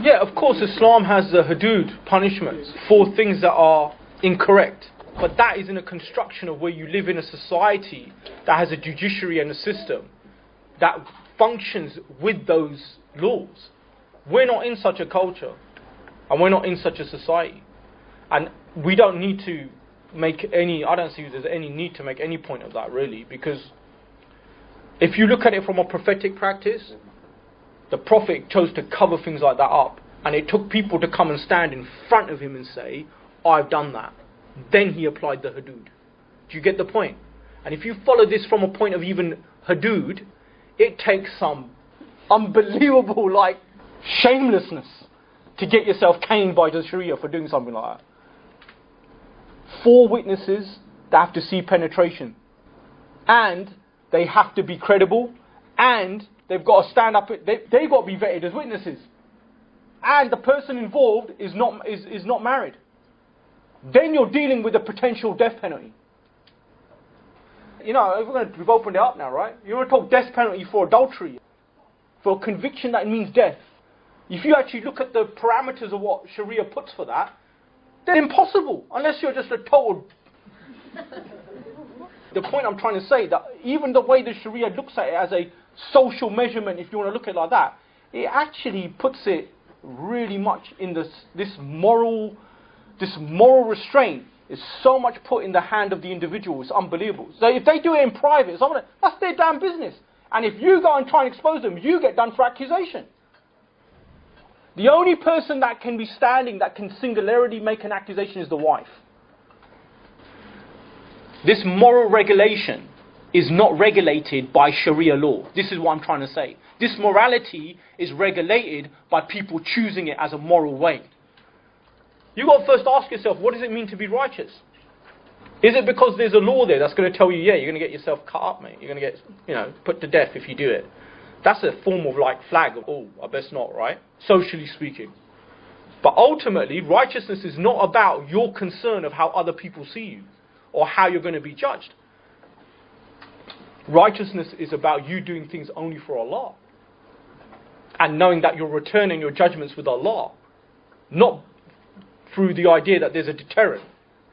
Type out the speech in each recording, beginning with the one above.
Yeah, of course Islam has the Hadud punishments for things that are incorrect. But that is in a construction of where you live in a society that has a judiciary and a system that functions with those laws. We're not in such a culture, and we're not in such a society. And we don't need to make any, I don't see there's any need to make any point of that really, because if you look at it from a prophetic practice, the Prophet chose to cover things like that up, and it took people to come and stand in front of him and say, I've done that. Then he applied the Hadud. Do you get the point? And if you follow this from a point of even Hadud, it takes some unbelievable shamelessness to get yourself caned by the Sharia for doing something like that. 4 witnesses that have to see penetration, and they have to be credible, and they've got to stand up, they've got to be vetted as witnesses, and the person involved is not married. Then you're dealing with a potential death penalty. You know, we've opened it up now, right? You want to talk death penalty for adultery, for a conviction that means death. If you actually look at the parameters of what Sharia puts for that, they're impossible, unless you're just a total... The point I'm trying to say, that even the way the Sharia looks at it as a social measurement, if you want to look at it like that, it actually puts it really much in this moral restraint is so much put in the hand of the individual. It's unbelievable. So if they do it in private, that's their damn business. And if you go and try and expose them, you get done for accusation. The only person that can be standing, that can singularly make an accusation, is the wife. This moral regulation is not regulated by Sharia law. This is what I'm trying to say. This morality is regulated by people choosing it as a moral way. You've got to first ask yourself, what does it mean to be righteous? Is it because there's a law there that's going to tell you, yeah, you're going to get yourself cut up, mate. You're going to get, put to death if you do it. That's a form of flag of, oh, I best not, right? Socially speaking. But ultimately, righteousness is not about your concern of how other people see you or how you're going to be judged. Righteousness is about you doing things only for Allah, and knowing that you're returning your judgments with Allah, not through the idea that there's a deterrent.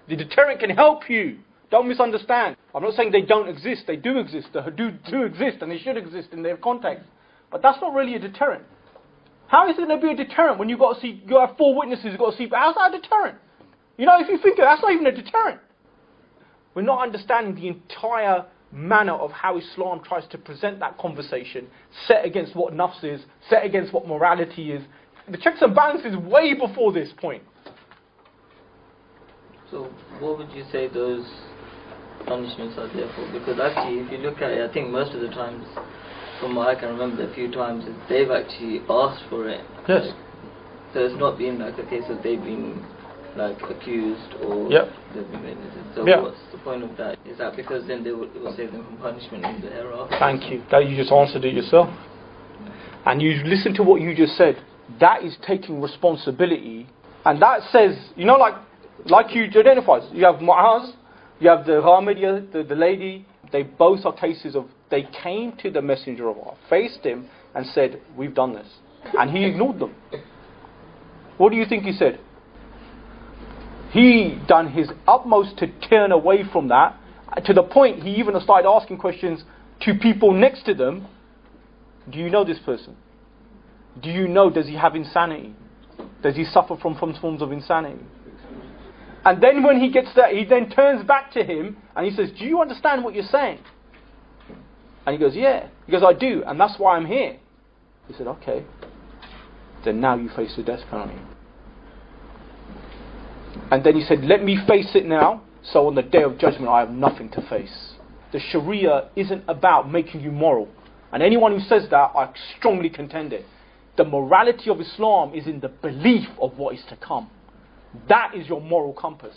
The deterrent can help you. Don't misunderstand. I'm not saying they don't exist. They do exist. The Hadud do exist, and they should exist in their context. But that's not really a deterrent. How is it going to be a deterrent when you have 4 witnesses you've got to see? How's that a deterrent? If you think that's not even a deterrent. We're not understanding the entire manner of how Islam tries to present that conversation, set against what nafs is, set against what morality is. The checks and balances way before this point. So what would you say those punishments are there for? Because actually, if you look at it, I think most of the times, from what I can remember a few times, they've actually asked for it. Yes. So it's not been like a case of they've been accused or they've been witnesses. So what's the point of that? Is that because then it will save them from punishment in the hereafter? Thank you. That you just answered it yourself. And you listen to what you just said. That is taking responsibility. And that says, like you identified, you have Mu'az, you have the Ghamidiyya, the lady. They both are cases of, they came to the Messenger of Allah, faced him and said, we've done this. And he ignored them. What do you think he said? He done his utmost to turn away from that, to the point he even started asking questions to people next to them. Do you know this person? Do you know, does he have insanity? Does he suffer from forms of insanity? And then when he gets there, he then turns back to him and he says, do you understand what you're saying? And he goes, yeah. He goes, I do, and that's why I'm here. He said, okay. Then now you face the death penalty. And then he said, let me face it now, so on the day of judgment I have nothing to face. The Sharia isn't about making you moral. And anyone who says that, I strongly contend it. The morality of Islam is in the belief of what is to come. That is your moral compass.